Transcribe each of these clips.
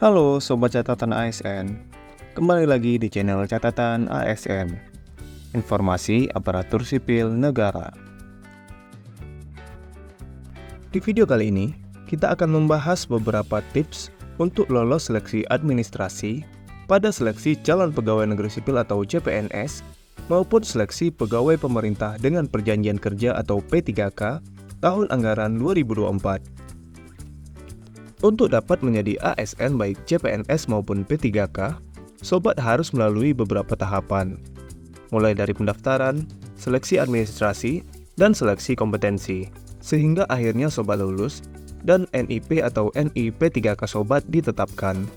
Halo Sobat Catatan ASN, kembali lagi di channel Catatan ASN, Informasi Aparatur Sipil Negara. Di video kali ini, kita akan membahas beberapa tips untuk lolos seleksi administrasi pada seleksi calon pegawai negeri sipil atau CPNS maupun seleksi pegawai pemerintah dengan perjanjian kerja atau P3K tahun anggaran 2024. Untuk dapat menjadi ASN baik CPNS maupun P3K, Sobat harus melalui beberapa tahapan, mulai dari pendaftaran, seleksi administrasi, dan seleksi kompetensi, sehingga akhirnya Sobat lulus dan NIP atau NIP 3K Sobat ditetapkan.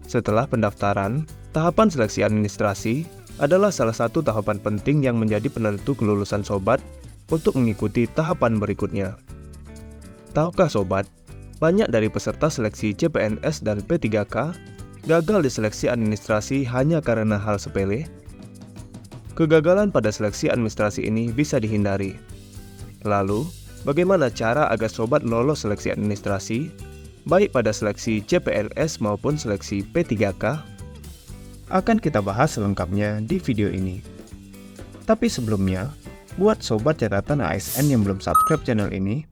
Setelah pendaftaran, tahapan seleksi administrasi adalah salah satu tahapan penting yang menjadi penentu kelulusan Sobat untuk mengikuti tahapan berikutnya. Tahukah Sobat, banyak dari peserta seleksi CPNS dan P3K gagal di seleksi administrasi hanya karena hal sepele? Kegagalan pada seleksi administrasi ini bisa dihindari. Lalu, bagaimana cara agar Sobat lolos seleksi administrasi, baik pada seleksi CPNS maupun seleksi P3K? Akan kita bahas selengkapnya di video ini. Tapi sebelumnya, buat Sobat Catatan ASN yang belum subscribe channel ini,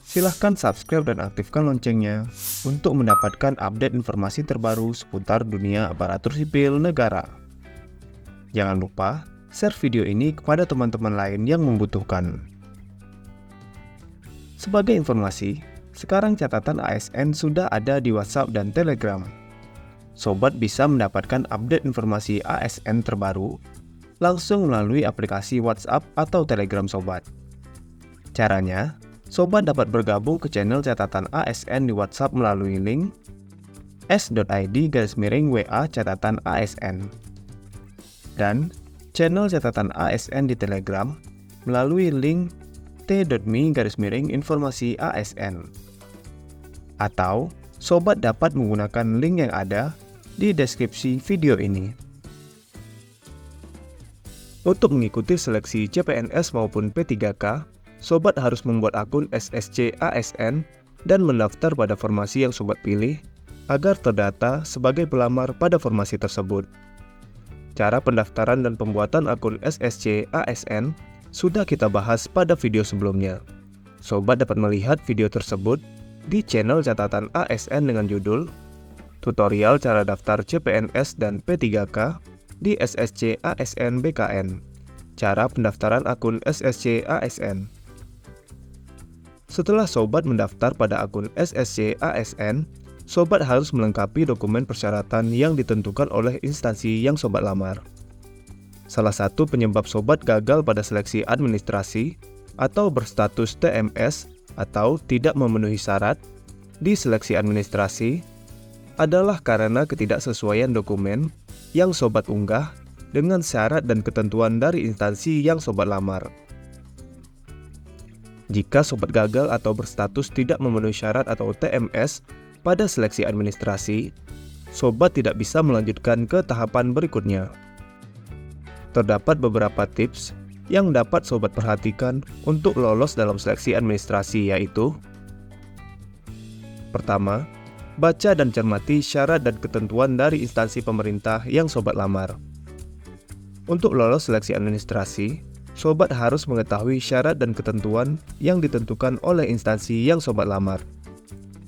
silahkan subscribe dan aktifkan loncengnya untuk mendapatkan update informasi terbaru seputar dunia aparatur sipil negara. Jangan lupa share video ini kepada teman-teman lain yang membutuhkan. Sebagai informasi, sekarang catatan ASN sudah ada di WhatsApp dan Telegram. Sobat bisa mendapatkan update informasi ASN terbaru langsung melalui aplikasi WhatsApp atau Telegram Sobat. Caranya, Sobat dapat bergabung ke channel catatan ASN di WhatsApp melalui link s.id/WA catatan ASN dan channel catatan ASN di Telegram melalui link t.me/informasi ASN. Atau Sobat dapat menggunakan link yang ada di deskripsi video ini. Untuk mengikuti seleksi CPNS maupun P3K, Sobat harus membuat akun SSC ASN dan mendaftar pada formasi yang Sobat pilih agar terdata sebagai pelamar pada formasi tersebut. Cara pendaftaran dan pembuatan akun SSC ASN sudah kita bahas pada video sebelumnya. Sobat dapat melihat video tersebut di channel catatan ASN dengan judul Tutorial Cara Daftar CPNS dan P3K di SSC ASN BKN. Cara pendaftaran akun SSC ASN. Setelah Sobat mendaftar pada akun SSC ASN, Sobat harus melengkapi dokumen persyaratan yang ditentukan oleh instansi yang Sobat lamar. Salah satu penyebab Sobat gagal pada seleksi administrasi atau berstatus TMS atau tidak memenuhi syarat di seleksi administrasi adalah karena ketidaksesuaian dokumen yang Sobat unggah dengan syarat dan ketentuan dari instansi yang Sobat lamar. Jika Sobat gagal atau berstatus tidak memenuhi syarat atau TMS pada seleksi administrasi, Sobat tidak bisa melanjutkan ke tahapan berikutnya. Terdapat beberapa tips yang dapat Sobat perhatikan untuk lolos dalam seleksi administrasi, yaitu: pertama, baca dan cermati syarat dan ketentuan dari instansi pemerintah yang Sobat lamar. Untuk lolos seleksi administrasi, Sobat harus mengetahui syarat dan ketentuan yang ditentukan oleh instansi yang Sobat lamar.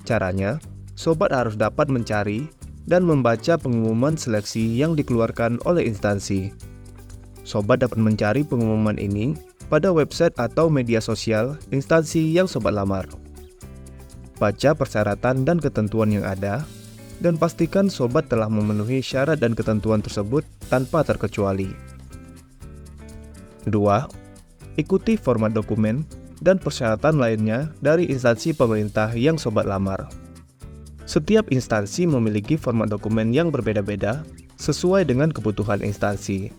Caranya, Sobat harus dapat mencari dan membaca pengumuman seleksi yang dikeluarkan oleh instansi. Sobat dapat mencari pengumuman ini pada website atau media sosial instansi yang Sobat lamar. Baca persyaratan dan ketentuan yang ada, dan pastikan Sobat telah memenuhi syarat dan ketentuan tersebut tanpa terkecuali. 2. Ikuti format dokumen dan persyaratan lainnya dari instansi pemerintah yang Sobat lamar. Setiap instansi memiliki format dokumen yang berbeda-beda sesuai dengan kebutuhan instansi.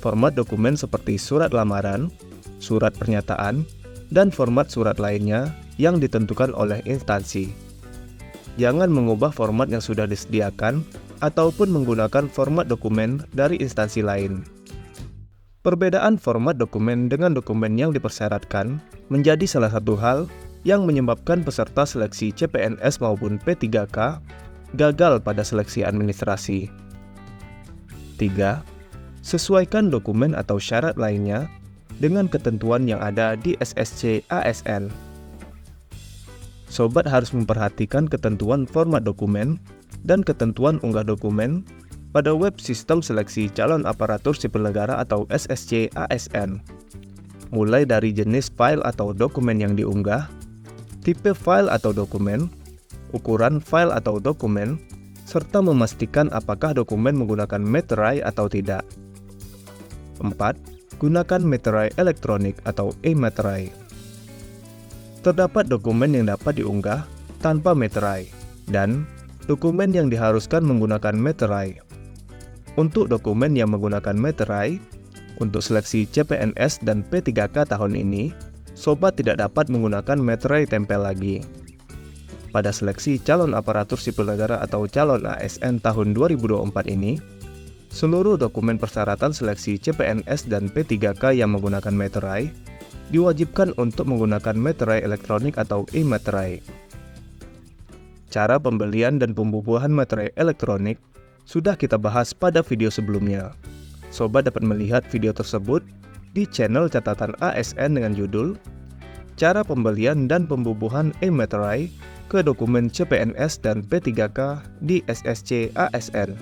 Format dokumen seperti surat lamaran, surat pernyataan, dan format surat lainnya yang ditentukan oleh instansi. Jangan mengubah format yang sudah disediakan ataupun menggunakan format dokumen dari instansi lain. Perbedaan format dokumen dengan dokumen yang dipersyaratkan menjadi salah satu hal yang menyebabkan peserta seleksi CPNS maupun P3K gagal pada seleksi administrasi. 3. Sesuaikan dokumen atau syarat lainnya dengan ketentuan yang ada di SSC ASN. Sobat harus memperhatikan ketentuan format dokumen dan ketentuan unggah dokumen pada web sistem seleksi calon aparatur sipil negara atau SSC ASN, mulai dari jenis file atau dokumen yang diunggah, tipe file atau dokumen, ukuran file atau dokumen, serta memastikan apakah dokumen menggunakan materai atau tidak. 4. Gunakan materai elektronik atau e-materai. Terdapat dokumen yang dapat diunggah tanpa materai dan dokumen yang diharuskan menggunakan materai. Untuk dokumen yang menggunakan materai, untuk seleksi CPNS dan P3K tahun ini, sobat tidak dapat menggunakan materai tempel lagi. Pada seleksi calon aparatur sipil negara atau calon ASN tahun 2024 ini, seluruh dokumen persyaratan seleksi CPNS dan P3K yang menggunakan materai diwajibkan untuk menggunakan materai elektronik atau e-materai. Cara pembelian dan pembubuhan materai elektronik sudah kita bahas pada video sebelumnya. Sobat dapat melihat video tersebut di channel catatan ASN dengan judul Cara Pembelian dan Pembubuhan e-materai ke dokumen CPNS dan P3K di SSC ASN.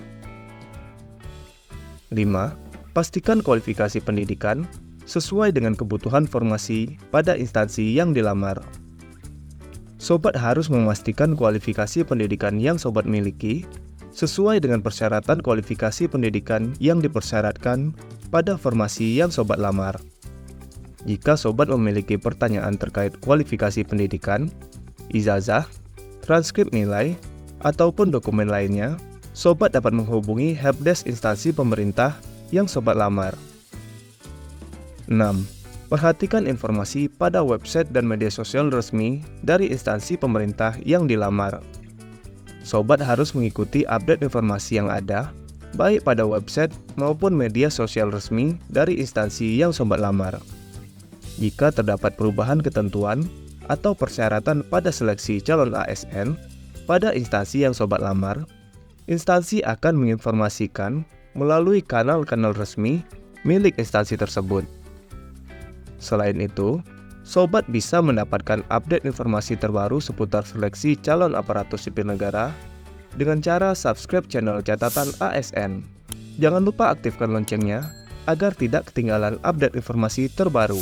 5. Pastikan kualifikasi pendidikan sesuai dengan kebutuhan formasi pada instansi yang dilamar. Sobat harus memastikan kualifikasi pendidikan yang sobat miliki sesuai dengan persyaratan kualifikasi pendidikan yang dipersyaratkan pada formasi yang sobat lamar. Jika sobat memiliki pertanyaan terkait kualifikasi pendidikan, ijazah, transkrip nilai, ataupun dokumen lainnya, sobat dapat menghubungi helpdesk instansi pemerintah yang sobat lamar. 6. Perhatikan informasi pada website dan media sosial resmi dari instansi pemerintah yang dilamar. Sobat harus mengikuti update informasi yang ada, baik pada website maupun media sosial resmi dari instansi yang sobat lamar. Jika terdapat perubahan ketentuan atau persyaratan pada seleksi calon ASN pada instansi yang sobat lamar, instansi akan menginformasikan melalui kanal-kanal resmi milik instansi tersebut. Selain itu, sobat bisa mendapatkan update informasi terbaru seputar seleksi calon aparatur sipil negara dengan cara subscribe channel catatan ASN. Jangan lupa aktifkan loncengnya agar tidak ketinggalan update informasi terbaru.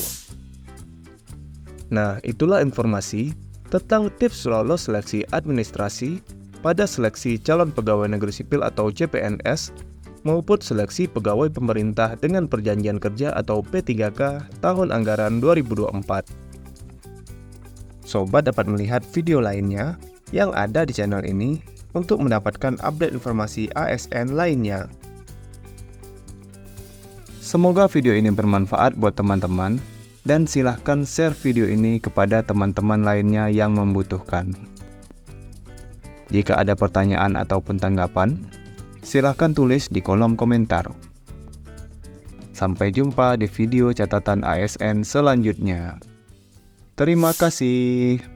Nah, itulah informasi tentang tips lolos seleksi administrasi pada seleksi calon pegawai negeri sipil atau CPNS maupun seleksi pegawai pemerintah dengan perjanjian kerja atau P3K tahun anggaran 2024. Sobat dapat melihat video lainnya yang ada di channel ini untuk mendapatkan update informasi ASN lainnya. Semoga video ini bermanfaat buat teman-teman dan silahkan share video ini kepada teman-teman lainnya yang membutuhkan. Jika ada pertanyaan ataupun tanggapan, silahkan tulis di kolom komentar. Sampai jumpa di video catatan ASN selanjutnya. Terima kasih.